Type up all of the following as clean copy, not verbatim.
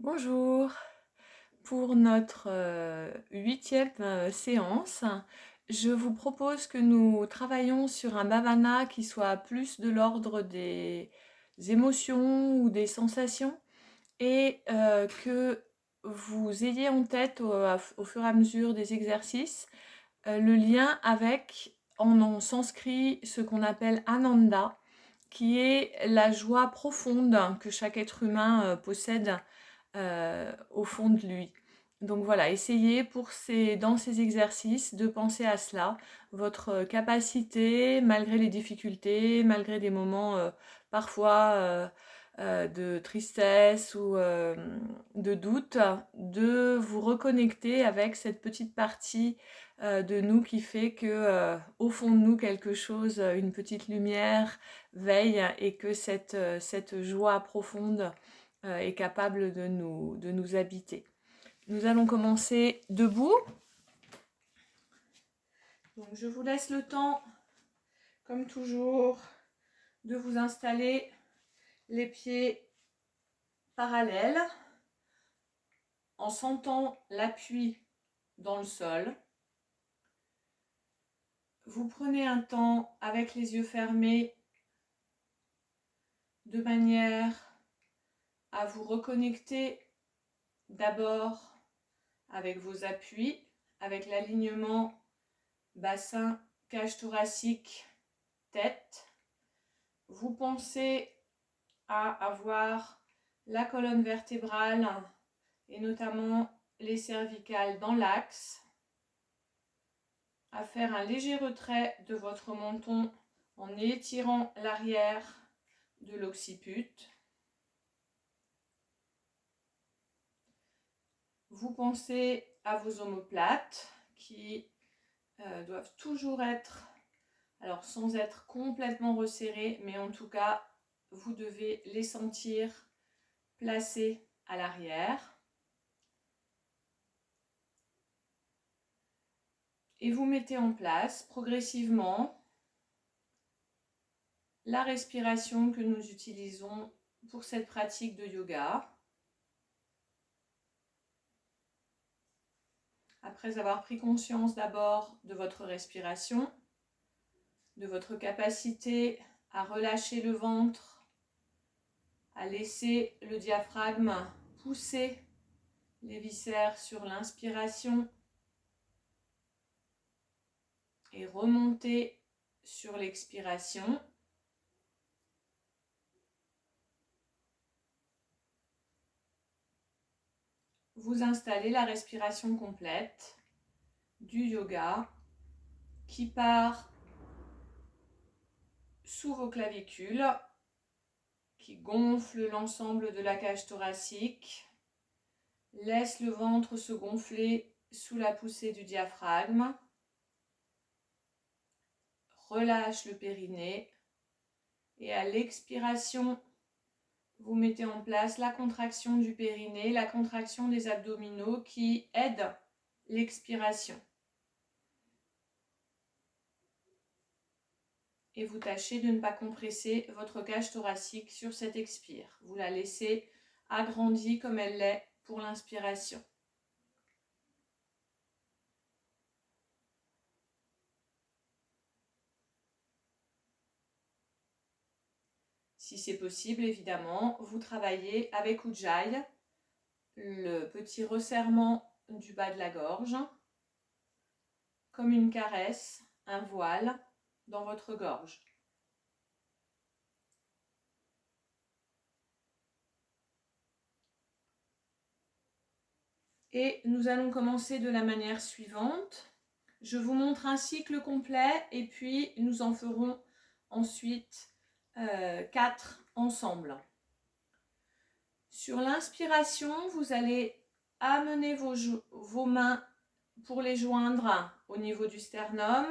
Bonjour. Pour notre 8e séance, je vous propose que nous travaillions sur un bhavana qui soit plus de l'ordre des émotions ou des sensations et que vous ayez en tête au fur et à mesure des exercices le lien avec, en sanskrit, ce qu'on appelle Ananda, qui est la joie profonde que chaque être humain possède au fond de lui. Donc voilà, essayez dans ces exercices de penser à cela, votre capacité, malgré les difficultés, malgré des moments parfois de tristesse ou de doute, de vous reconnecter avec cette petite partie de nous qui fait que au fond de nous quelque chose, une petite lumière veille et que cette joie profonde est capable de nous habiter. Nous allons commencer debout. Donc je vous laisse le temps, comme toujours, de vous installer les pieds parallèles en sentant l'appui dans le sol. Vous prenez un temps avec les yeux fermés de manière à vous reconnecter d'abord avec vos appuis, avec l'alignement bassin, cage thoracique, tête. Vous pensez à avoir la colonne vertébrale et notamment les cervicales dans l'axe, à faire un léger retrait de votre menton en étirant l'arrière de l'occiput. Vous pensez à vos omoplates qui doivent toujours être, alors sans être complètement resserrées, mais en tout cas, vous devez les sentir placées à l'arrière. Et vous mettez en place progressivement la respiration que nous utilisons pour cette pratique de yoga. Après avoir pris conscience d'abord de votre respiration, de votre capacité à relâcher le ventre, à laisser le diaphragme pousser les viscères sur l'inspiration et remonter sur l'expiration. Vous installez la respiration complète du yoga qui part sous vos clavicules, qui gonfle l'ensemble de la cage thoracique, laisse le ventre se gonfler sous la poussée du diaphragme, relâche le périnée et à l'expiration, vous mettez en place la contraction du périnée, la contraction des abdominaux qui aide l'expiration. Et vous tâchez de ne pas compresser votre cage thoracique sur cette expire. Vous la laissez agrandie comme elle l'est pour l'inspiration. Si c'est possible, évidemment, vous travaillez avec Ujjayi, le petit resserrement du bas de la gorge, comme une caresse, un voile dans votre gorge. Et nous allons commencer de la manière suivante. Je vous montre un cycle complet et puis nous en ferons ensuite 4 ensemble. Sur l'inspiration, vous allez amener vos mains pour les joindre au niveau du sternum,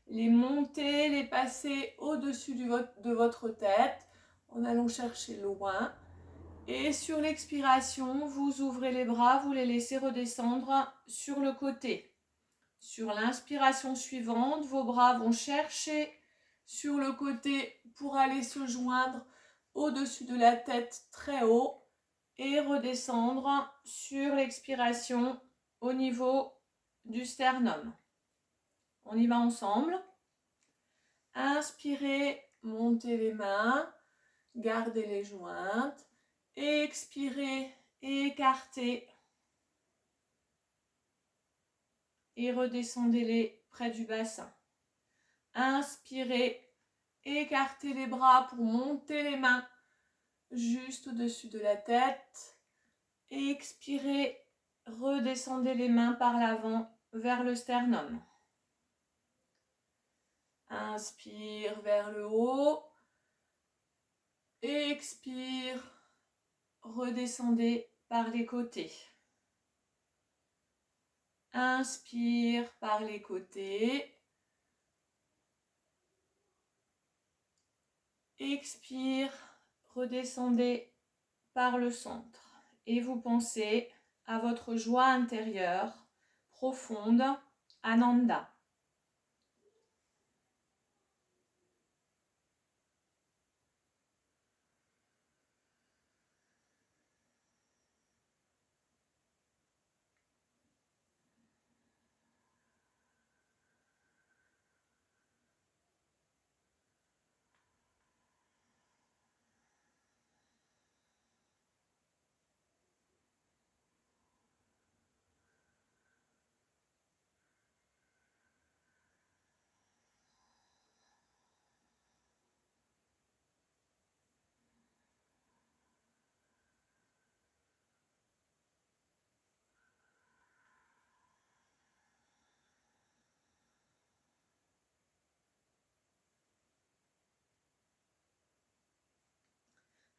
les monter, les passer au-dessus de votre tête en allant chercher loin. Et sur l'expiration, vous ouvrez les bras, vous les laissez redescendre sur le côté. Sur l'inspiration suivante, vos bras vont chercher sur le côté pour aller se joindre au-dessus de la tête très haut. et redescendre sur l'expiration au niveau du sternum. On y va ensemble. Inspirez, montez les mains, gardez les jointes. Expirez, écartez et redescendez-les près du bassin. Inspirez, écartez les bras pour monter les mains juste au-dessus de la tête. Expirez, redescendez les mains par l'avant vers le sternum. Inspire vers le haut. Expire, redescendez par les côtés. Inspire par les côtés. Expire, redescendez par le centre. Et vous pensez à votre joie intérieure profonde, Ananda.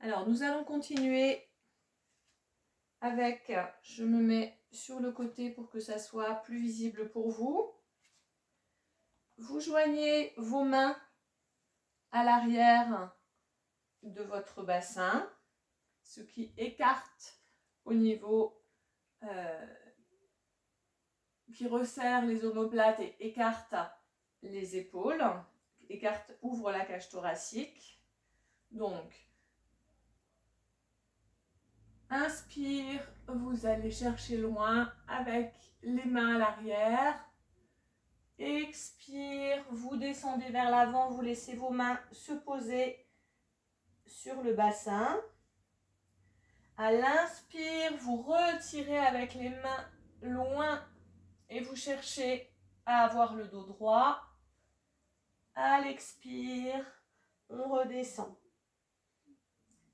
Alors, nous allons continuer avec, je me mets sur le côté pour que ça soit plus visible pour vous. Vous joignez vos mains à l'arrière de votre bassin, ce qui écarte au niveau, qui resserre les omoplates et écarte les épaules, ouvre la cage thoracique. Donc, inspire, vous allez chercher loin avec les mains à l'arrière. Expire, vous descendez vers l'avant, vous laissez vos mains se poser sur le bassin. À l'inspire, vous retirez avec les mains loin et vous cherchez à avoir le dos droit. À l'expire, on redescend.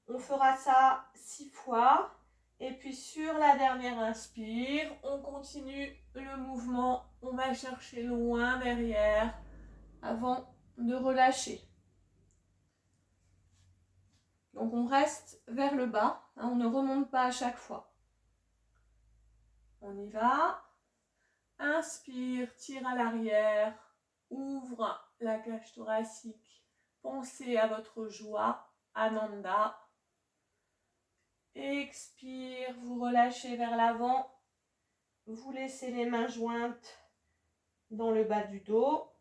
On fera ça 6 fois. Et puis sur la dernière inspire, on continue le mouvement. On va chercher loin derrière avant de relâcher. Donc on reste vers le bas, on ne remonte pas à chaque fois. On y va. Inspire, tire à l'arrière, ouvre la cage thoracique. Pensez à votre joie, Ananda. Expire, vous relâchez vers l'avant. Vous laissez les mains jointes dans le bas du dos.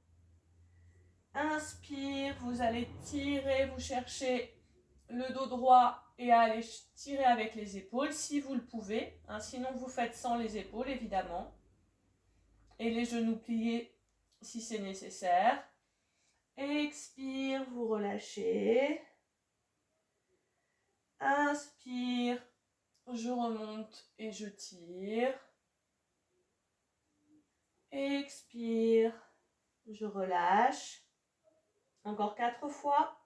Inspire, vous allez tirer, vous cherchez le dos droit et à aller tirer avec les épaules si vous le pouvez. Sinon, vous faites sans les épaules, évidemment. Et les genoux pliés si c'est nécessaire. Expire, vous relâchez. Inspire, je remonte et je tire. Expire, je relâche. Encore 4 fois.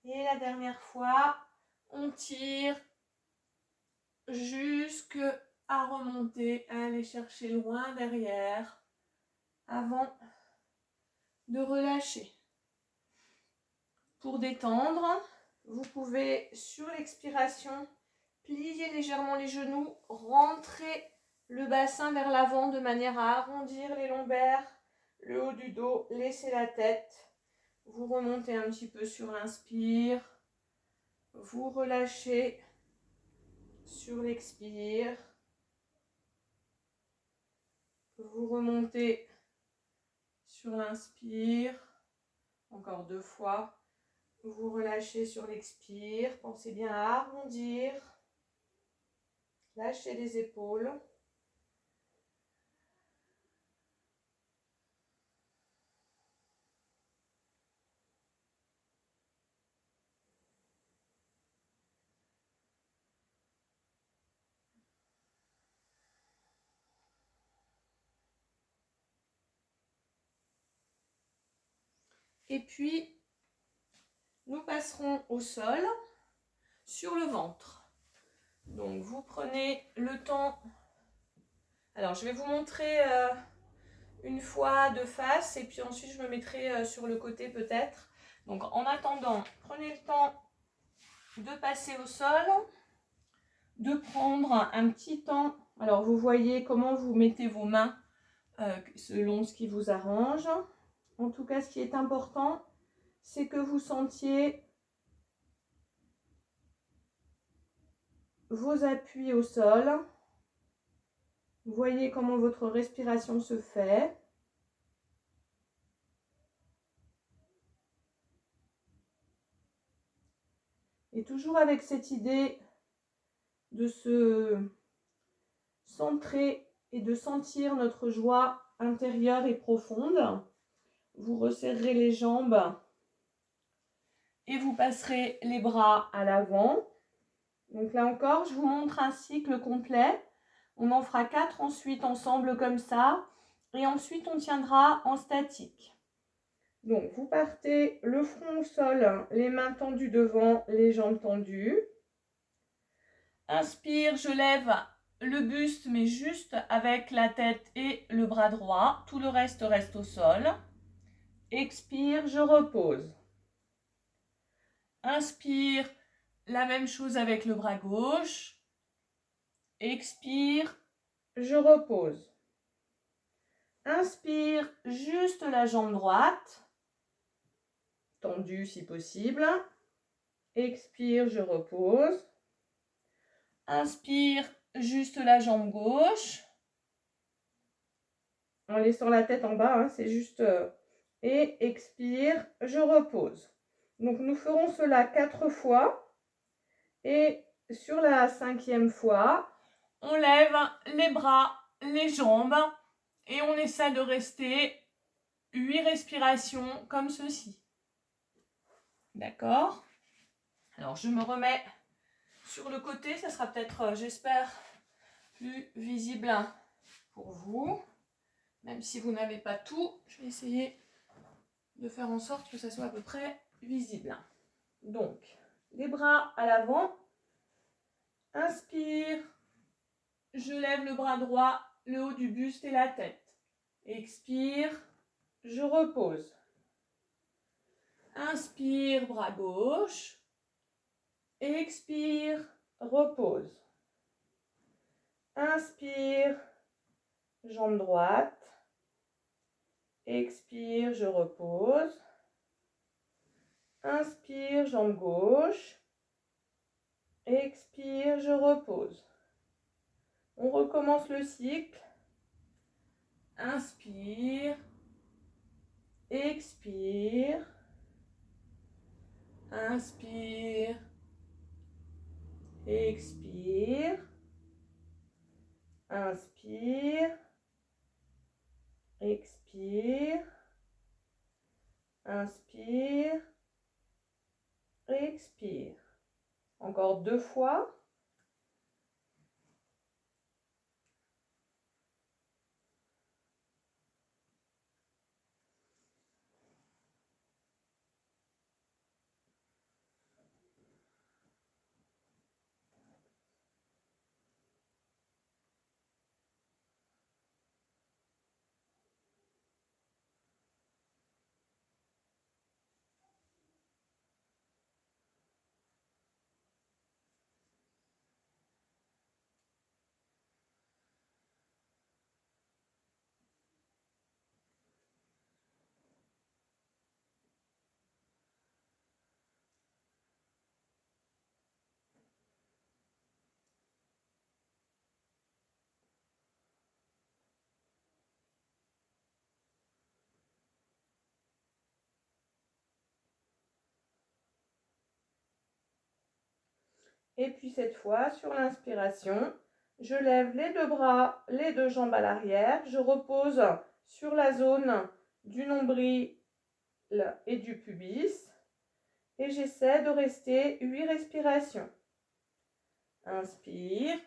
Et la dernière fois, on tire jusqu'à remonter, à aller chercher loin derrière avant de relâcher. Pour détendre, vous pouvez sur l'expiration plier légèrement les genoux, rentrer le bassin vers l'avant de manière à arrondir les lombaires, le haut du dos, laissez la tête. Vous remontez un petit peu sur l'inspire, vous relâchez sur l'expire, vous remontez sur l'inspire, encore 2 fois, vous relâchez sur l'expire, pensez bien à arrondir, lâchez les épaules. Et puis, nous passerons au sol sur le ventre. Donc, vous prenez le temps. Alors, je vais vous montrer une fois de face et puis ensuite, je me mettrai sur le côté peut-être. Donc, en attendant, prenez le temps de passer au sol, de prendre un petit temps. Alors, vous voyez comment vous mettez vos mains selon ce qui vous arrange. En tout cas, ce qui est important, c'est que vous sentiez vos appuis au sol. Vous voyez comment votre respiration se fait. Et toujours avec cette idée de se centrer et de sentir notre joie intérieure et profonde. Vous resserrerez les jambes et vous passerez les bras à l'avant. Donc là encore, je vous montre un cycle complet. On en fera 4 ensuite ensemble comme ça. Et ensuite, on tiendra en statique. Donc, vous partez le front au sol, les mains tendues devant, les jambes tendues. Inspire, je lève le buste, mais juste avec la tête et le bras droit. Tout le reste reste au sol. Expire, je repose. Inspire, la même chose avec le bras gauche. Expire, je repose. Inspire, juste la jambe droite, tendue si possible. Expire, je repose. Inspire, juste la jambe gauche. En laissant la tête en bas, c'est juste... et expire, je repose. Donc nous ferons cela 4 fois. Et sur la 5e fois, on lève les bras, les jambes. Et on essaie de rester 8 respirations comme ceci. D'accord? Alors, je me remets sur le côté. Ça sera peut-être, j'espère, plus visible pour vous. Même si vous n'avez pas tout, je vais essayer de faire en sorte que ça soit à peu près visible. Donc, les bras à l'avant. Inspire. Je lève le bras droit, le haut du buste et la tête. Expire. Je repose. Inspire, bras gauche. Expire, repose. Inspire, jambe droite. Expire, je repose. Inspire, jambe gauche. Expire, je repose. On recommence le cycle. Inspire. Expire. Inspire. Expire. Inspire. Expire. Inspire. Expire. Encore 2 fois. Et puis cette fois, sur l'inspiration, je lève les deux bras, les deux jambes à l'arrière. Je repose sur la zone du nombril et du pubis. Et j'essaie de rester 8 respirations. Inspire.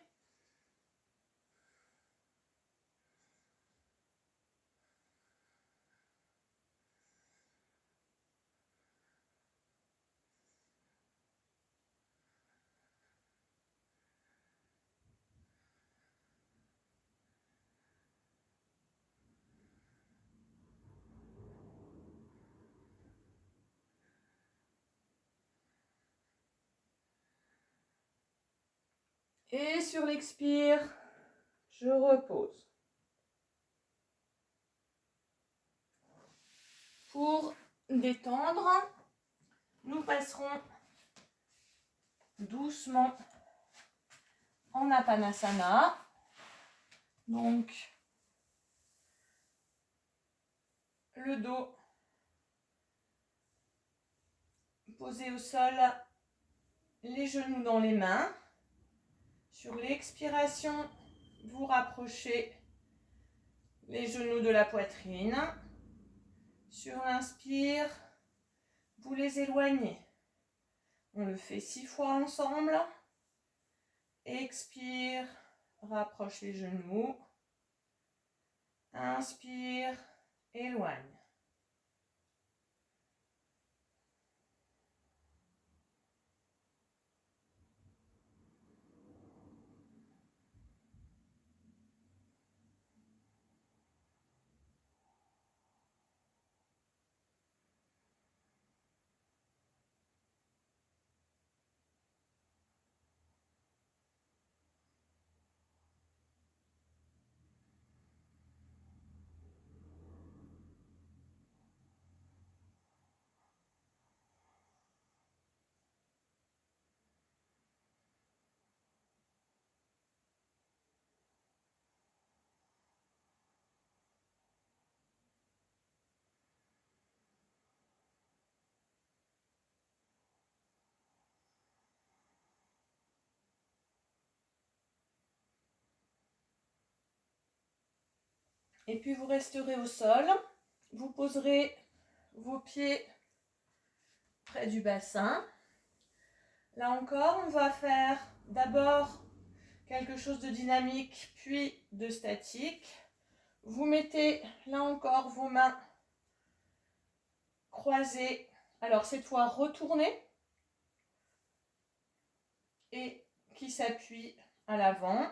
Et sur l'expire, je repose. Pour détendre, nous passerons doucement en Apanasana. Donc, le dos posé au sol, les genoux dans les mains. Sur l'expiration, vous rapprochez les genoux de la poitrine. Sur l'inspire, vous les éloignez. On le fait 6 fois ensemble. Expire, rapproche les genoux. Inspire, éloigne. Et puis vous resterez au sol. Vous poserez vos pieds près du bassin. Là encore, on va faire d'abord quelque chose de dynamique, puis de statique. Vous mettez là encore vos mains croisées. Alors cette fois retournées et qui s'appuient à l'avant.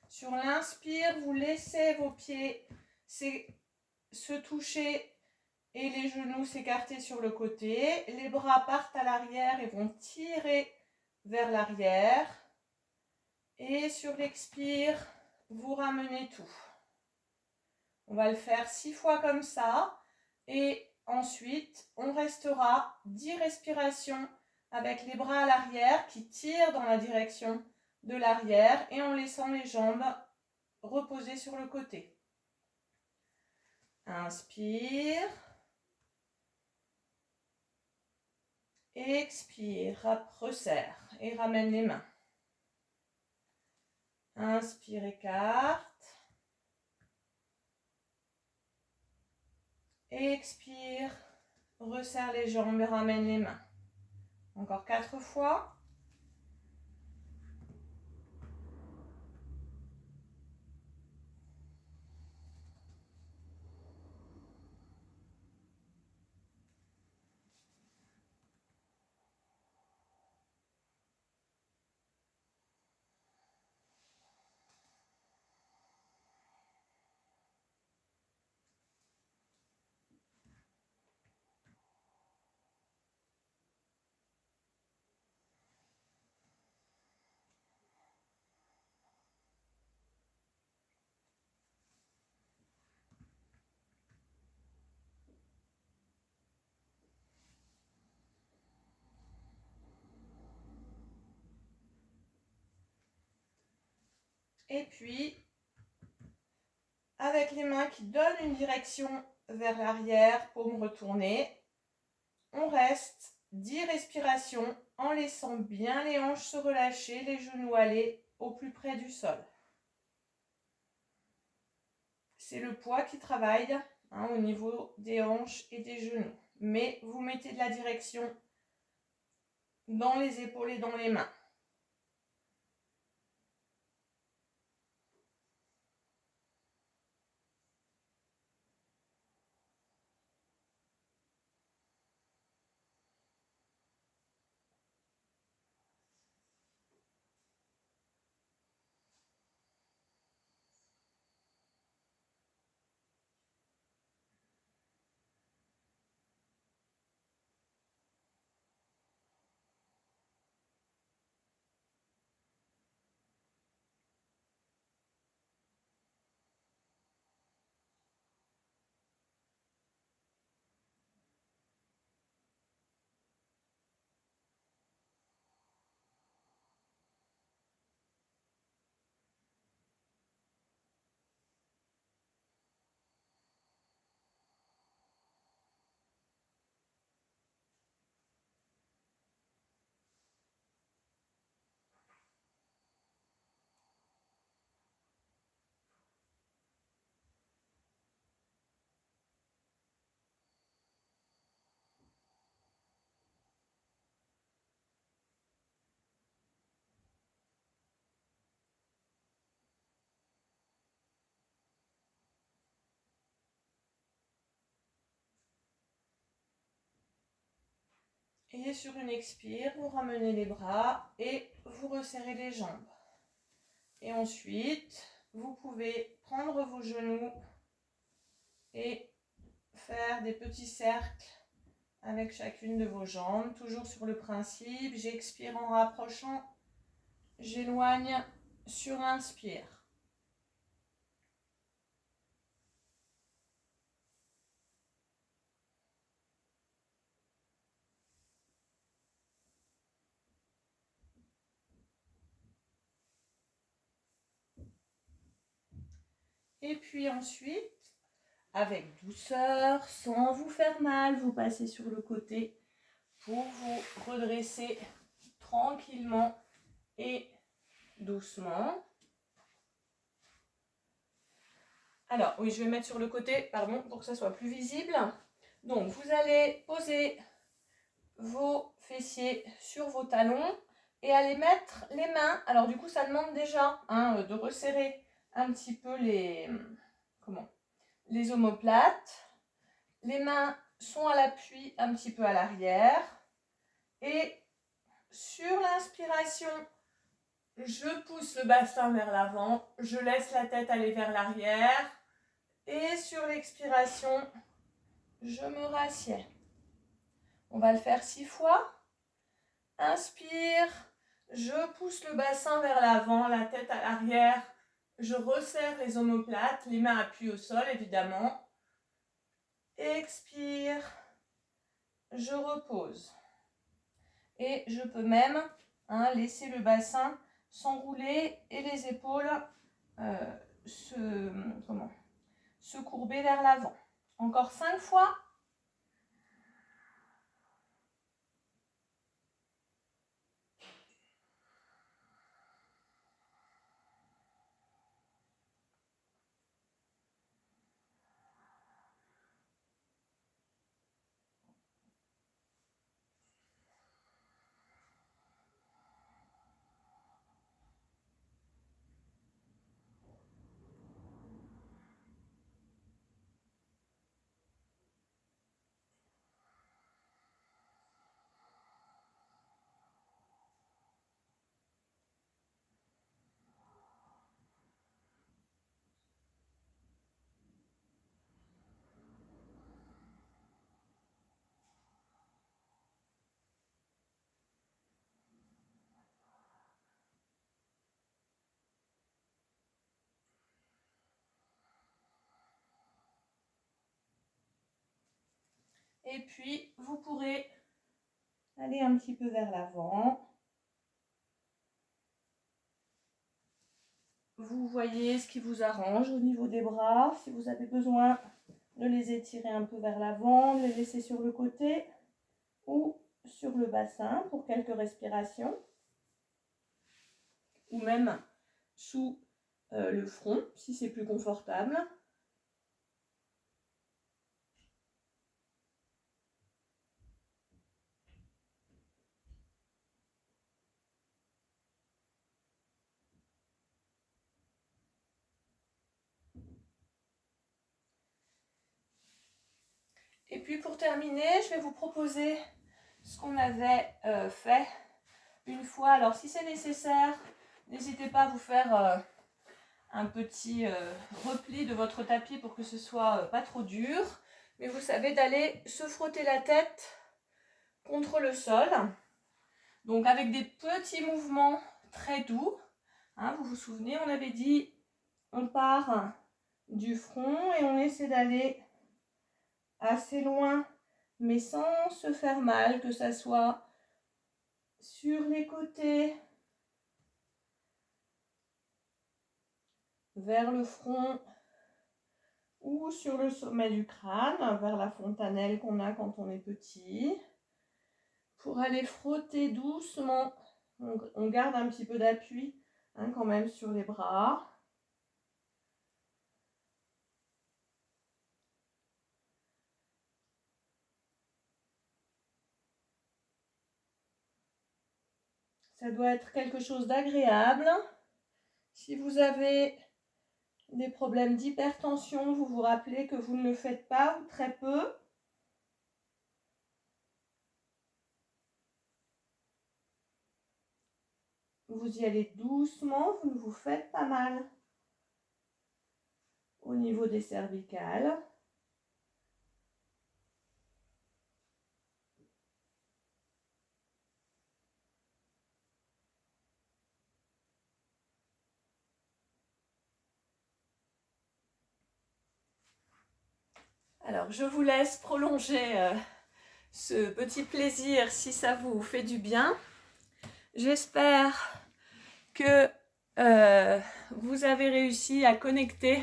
Sur l'inspire, vous laissez vos pieds se toucher et les genoux s'écarter sur le côté. Les bras partent à l'arrière et vont tirer vers l'arrière. Et sur l'expire, vous ramenez tout. On va le faire 6 fois comme ça. Et ensuite, on restera 10 respirations avec les bras à l'arrière qui tirent dans la direction de l'arrière et en laissant les jambes reposer sur le côté. Inspire. Expire, resserre et ramène les mains. Inspire, écarte. Expire, resserre les jambes et ramène les mains. Encore 4 fois. Et puis, avec les mains qui donnent une direction vers l'arrière pour me retourner, on reste 10 respirations en laissant bien les hanches se relâcher, les genoux aller au plus près du sol. C'est le poids qui travaille au niveau des hanches et des genoux. Mais vous mettez de la direction dans les épaules et dans les mains. Et sur une expire, vous ramenez les bras et vous resserrez les jambes. Et ensuite, vous pouvez prendre vos genoux et faire des petits cercles avec chacune de vos jambes, toujours sur le principe. J'expire en rapprochant, j'éloigne sur l'inspire. Et puis ensuite, avec douceur, sans vous faire mal, vous passez sur le côté pour vous redresser tranquillement et doucement. Alors, oui, je vais mettre sur le côté, pardon, pour que ça soit plus visible. Donc, vous allez poser vos fessiers sur vos talons et aller mettre les mains. Alors, du coup, ça demande déjà de resserrer un petit peu les omoplates. Les mains sont à l'appui, un petit peu à l'arrière. Et sur l'inspiration, je pousse le bassin vers l'avant, je laisse la tête aller vers l'arrière. Et sur l'expiration, je me rassieds. On va le faire 6 fois. Inspire, je pousse le bassin vers l'avant, la tête à l'arrière. Je resserre les omoplates, les mains appuyées au sol évidemment. Expire, je repose. Et je peux même laisser le bassin s'enrouler et les épaules se courber vers l'avant. Encore 5 fois. Et puis, vous pourrez aller un petit peu vers l'avant. Vous voyez ce qui vous arrange au niveau des bras. Si vous avez besoin de les étirer un peu vers l'avant, de les laisser sur le côté ou sur le bassin pour quelques respirations, ou même sous le front si c'est plus confortable. Et puis pour terminer, je vais vous proposer ce qu'on avait fait une fois. Alors si c'est nécessaire, n'hésitez pas à vous faire un petit repli de votre tapis pour que ce soit pas trop dur. Mais vous savez, d'aller se frotter la tête contre le sol. Donc avec des petits mouvements très doux. Hein, vous vous souvenez, on avait dit, on part du front et on essaie d'aller assez loin, mais sans se faire mal, que ça soit sur les côtés, vers le front ou sur le sommet du crâne, vers la fontanelle qu'on a quand on est petit, pour aller frotter doucement. On garde un petit peu d'appui quand même sur les bras. Ça doit être quelque chose d'agréable. Si vous avez des problèmes d'hypertension, vous vous rappelez que vous ne le faites pas ou très peu. Vous y allez doucement, vous ne vous faites pas mal. Au niveau des cervicales. Alors, je vous laisse prolonger ce petit plaisir si ça vous fait du bien. J'espère que vous avez réussi à connecter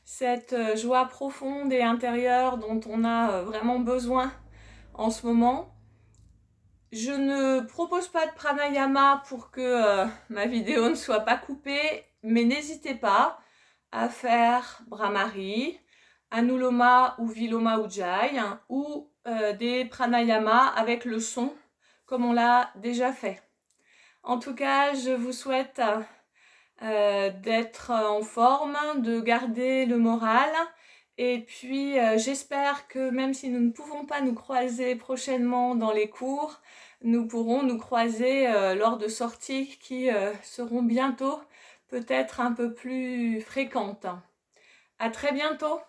cette joie profonde et intérieure dont on a vraiment besoin en ce moment. Je ne propose pas de pranayama pour que ma vidéo ne soit pas coupée, mais n'hésitez pas à faire Brahmari, Anuloma ou Viloma Ujjayi ou des pranayamas avec le son comme on l'a déjà fait. En tout cas, je vous souhaite d'être en forme, de garder le moral. Et puis, j'espère que même si nous ne pouvons pas nous croiser prochainement dans les cours, nous pourrons nous croiser lors de sorties qui seront bientôt peut-être un peu plus fréquentes. À très bientôt!